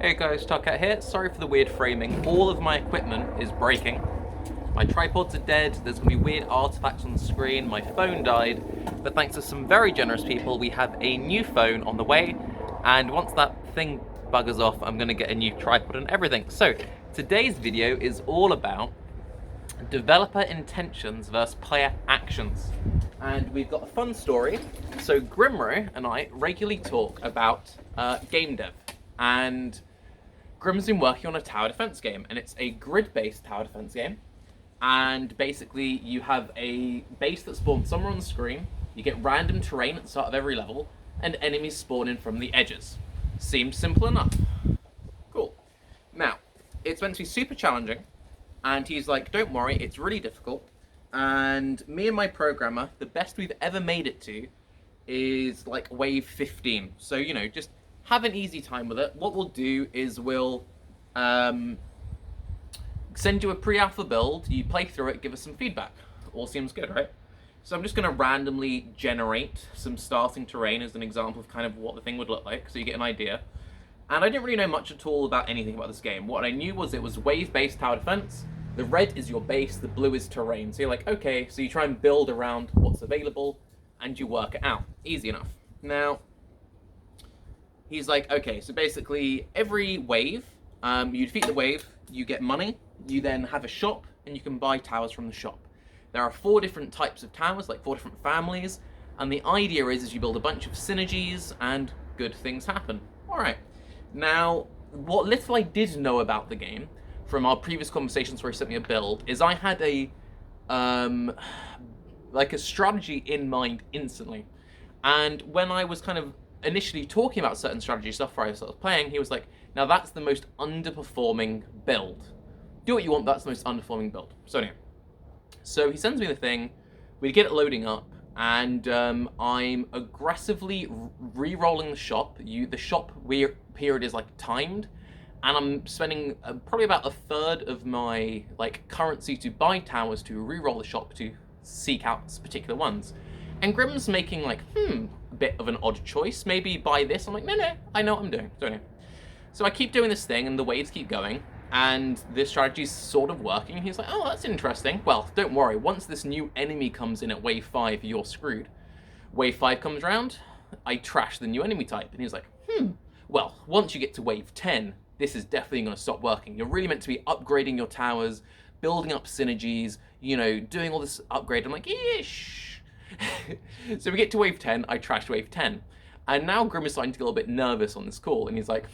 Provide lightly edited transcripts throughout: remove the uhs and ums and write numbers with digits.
Hey guys, Tarke here. Sorry for the weird framing. All of my equipment is breaking. My tripods are dead, there's going to be weird artifacts on the screen, my phone died, but thanks to some very generous people, we have a new phone on the way, and once that thing buggers off, I'm going to get a new tripod and everything. So, today's video is all about developer intentions versus player actions. And we've got a fun story. So Grimro and I regularly talk about Gamedev, and Grim's been working on a tower defense game, and it's a grid-based tower defense game. And basically, you have a base that spawns somewhere on the screen, you get random terrain at the start of every level, and enemies spawn in from the edges. Seems simple enough. Cool. Now, it's meant to be super challenging, and he's like, don't worry, it's really difficult. And me and my programmer, the best we've ever made it to is like wave 15. So, you know, just have an easy time with it. What we'll do is we'll send you a pre-alpha build, you play through it, give us some feedback. All seems good, right? So I'm just going to randomly generate some starting terrain as an example of kind of what the thing would look like, so you get an idea. And I didn't really know much at all about anything about this game. What I knew was it was wave-based tower defense. The red is your base, the blue is terrain. So you're like, okay, so you try and build around what's available, and you work it out. Easy enough. Now, he's like, okay, so basically every wave, you defeat the wave, you get money, you then have a shop, and you can buy towers from the shop. There are 4 different types of towers, like 4 different families, and the idea is you build a bunch of synergies, and good things happen. Alright, now, what little I did know about the game, from our previous conversations where he sent me a build, is I had a strategy in mind instantly. And when I was kind of initially talking about certain strategy stuff before I started playing, he was like, now that's the most underperforming build. Do what you want, that's the most underperforming build. So anyway, so he sends me the thing, we get it loading up, and I'm aggressively re-rolling the shop. The shop period is like timed, and I'm spending probably about a third of my currency to buy towers to re-roll the shop to seek out particular ones. And Grim's making a bit of an odd choice. Maybe buy this. I'm like, no, I know what I'm doing. So I keep doing this thing, and the waves keep going, and this strategy's sort of working. He's like, oh, that's interesting. Well, don't worry. Once this new enemy comes in at wave 5, you're screwed. Wave 5 comes around, I trash the new enemy type. And he's like, well, once you get to wave 10, this is definitely going to stop working. You're really meant to be upgrading your towers, building up synergies, you know, doing all this upgrade. I'm like, ish. So we get to wave 10, I trashed wave 10. And now Grim is starting to get a little bit nervous on this call, and he's like,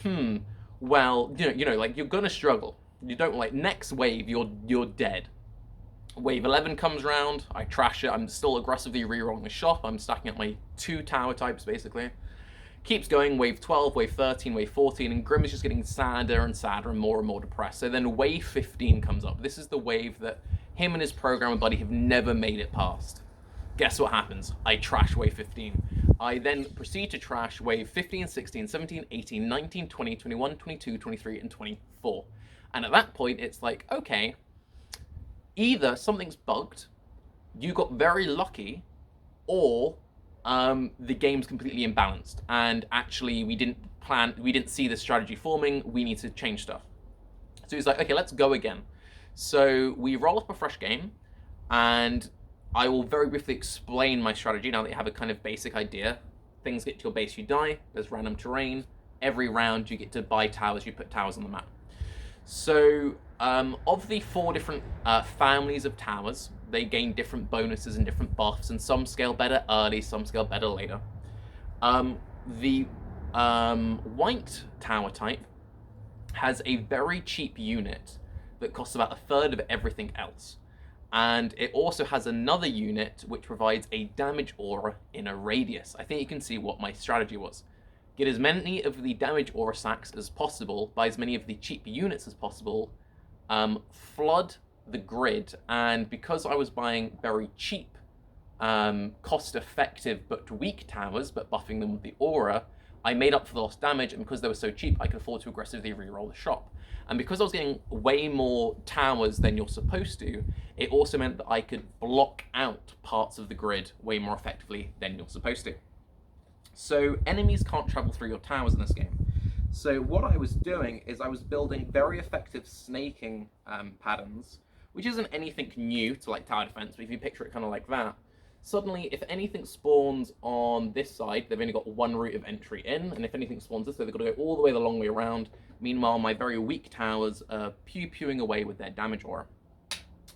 well, you know, you're gonna struggle. You don't next wave, you're dead. Wave 11 comes around, I trash it, I'm still aggressively re-rolling the shop, I'm stacking up my 2 tower types basically. Keeps going, wave 12, wave 13, wave 14, and Grim is just getting sadder and sadder and more depressed. So then wave 15 comes up. This is the wave that him and his programmer buddy have never made it past. Guess what happens? I trash wave 15. I then proceed to trash wave 15, 16, 17, 18, 19, 20, 21, 22, 23, and 24. And at that point, it's like, okay, either something's bugged, you got very lucky, or the game's completely imbalanced, and actually we didn't see the strategy forming, we need to change stuff. So he's like, okay, let's go again. So we roll up a fresh game, and I will very briefly explain my strategy now that you have a kind of basic idea. Things get to your base, you die, there's random terrain. Every round you get to buy towers, you put towers on the map. So of the 4 different families of towers, they gain different bonuses and different buffs, and some scale better early, some scale better later. The white tower type has a very cheap unit that costs about a third of everything else. And it also has another unit which provides a damage aura in a radius. I think you can see what my strategy was. Get as many of the damage aura sacks as possible, buy as many of the cheap units as possible, flood the grid, and because I was buying very cheap, cost-effective but weak towers, but buffing them with the aura, I made up for the lost damage, and because they were so cheap, I could afford to aggressively reroll the shop. And because I was getting way more towers than you're supposed to, it also meant that I could block out parts of the grid way more effectively than you're supposed to. So enemies can't travel through your towers in this game. So what I was doing is I was building very effective snaking patterns, which isn't anything new to like tower defense, but if you picture it kind of like that, suddenly if anything spawns on this side, they've only got one route of entry in, and if anything spawns this way, they've got to go all the way the long way around. Meanwhile, my very weak towers are pew-pewing away with their damage aura.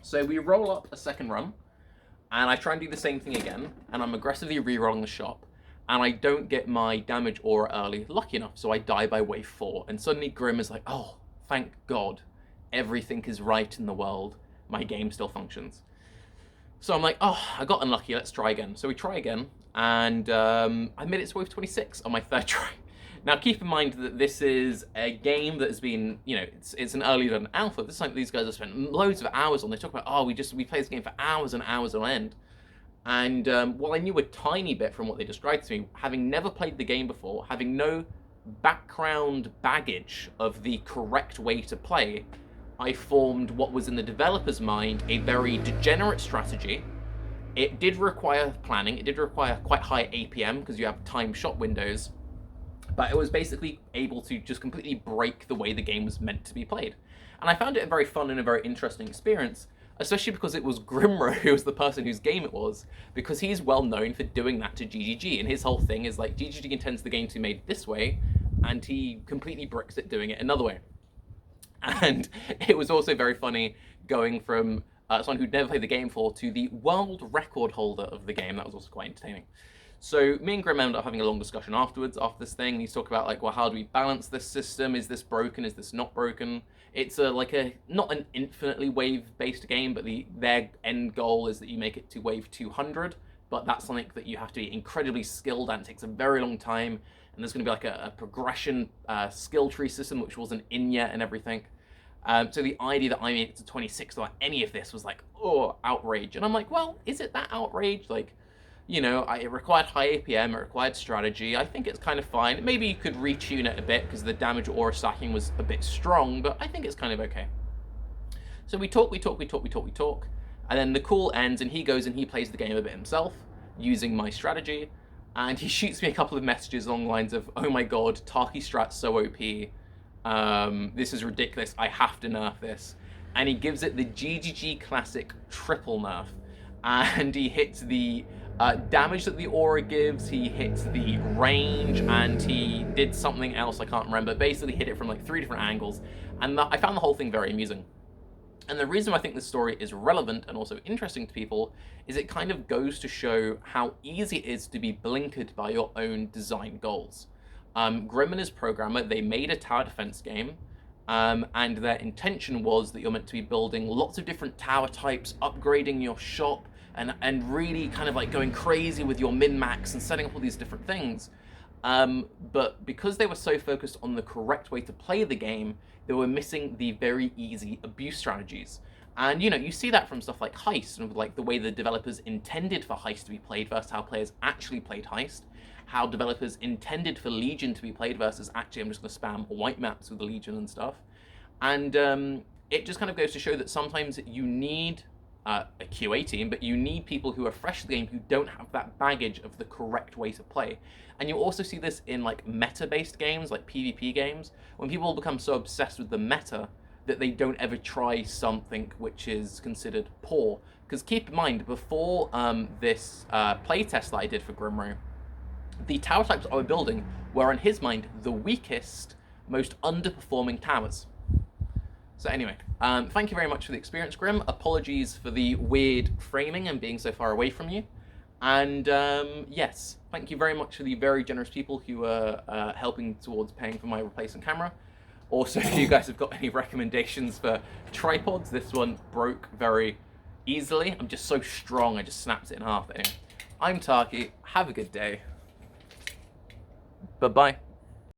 So we roll up a second run, and I try and do the same thing again, and I'm aggressively re-rolling the shop, and I don't get my damage aura early lucky enough, so I die by wave 4, and suddenly Grim is like, oh, thank God, everything is right in the world, my game still functions. So I'm like, oh, I got unlucky, let's try again. So we try again, and I made it to wave 26 on my third try. Now keep in mind that this is a game that has been, you know, it's an early done alpha. This is something these guys have spent loads of hours on. They talk about, oh, we play this game for hours and hours on end. And while I knew a tiny bit from what they described to me, having never played the game before, having no background baggage of the correct way to play, I formed what was in the developer's mind a very degenerate strategy. It did require planning, it did require quite high APM because you have time shot windows, but it was basically able to just completely break the way the game was meant to be played. And I found it a very fun and a very interesting experience, especially because it was Grimro who was the person whose game it was, because he's well known for doing that to GGG, and his whole thing is like, GGG intends the game to be made this way, and he completely bricks it doing it another way. And it was also very funny going from someone who'd never played the game before to the world record holder of the game. That was also quite entertaining. So me and Grim ended up having a long discussion afterwards, after this thing. He's talking about like, well, how do we balance this system? Is this broken? Is this not broken? It's not an infinitely wave-based game, but their end goal is that you make it to wave 200. But that's something that you have to be incredibly skilled at. It takes a very long time. And there's going to be like a progression skill tree system, which wasn't in yet and everything. So the idea that I made it to 26 without any of this was like, oh, outrage. And I'm like, well, is it that outrage? Like, you know, it required high APM, it required strategy. I think it's kind of fine. Maybe you could retune it a bit because the damage aura stacking was a bit strong, but I think it's kind of okay. So we talk, and then the call ends and he goes and he plays the game a bit himself using my strategy. And he shoots me a couple of messages along the lines of, oh my God, Tarke strat's so OP. This is ridiculous. I have to nerf this. And he gives it the GGG classic triple nerf. And he hits the damage that the aura gives, he hits the range, and he did something else I can't remember. Basically hit it from like 3 different angles. And I found the whole thing very amusing. And the reason I think this story is relevant and also interesting to people is it kind of goes to show how easy it is to be blinkered by your own design goals. Grim and his programmer, they made a tower defense game, and their intention was that you're meant to be building lots of different tower types, upgrading your shop, and really kind of like going crazy with your min-max and setting up all these different things. But because they were so focused on the correct way to play the game, they were missing the very easy abuse strategies. And, you know, you see that from stuff like Heist, and like the way the developers intended for Heist to be played versus how players actually played Heist, how developers intended for Legion to be played versus actually I'm just going to spam white maps with the Legion and stuff. And it just kind of goes to show that sometimes you need a QA team, but you need people who are fresh to the game who don't have that baggage of the correct way to play. And you also see this in like meta-based games, like PvP games, when people become so obsessed with the meta that they don't ever try something which is considered poor. Because keep in mind, before this playtest that I did for Grimro, the tower types I was building were, in his mind, the weakest, most underperforming towers. So anyway, thank you very much for the experience, Grim. Apologies for the weird framing and being so far away from you. And yes, thank you very much for the very generous people who are helping towards paying for my replacement camera. Also, if you guys have got any recommendations for tripods, this one broke very easily. I'm just so strong, I just snapped it in half. Anyway, I'm Tarke. Have a good day. Bye-bye.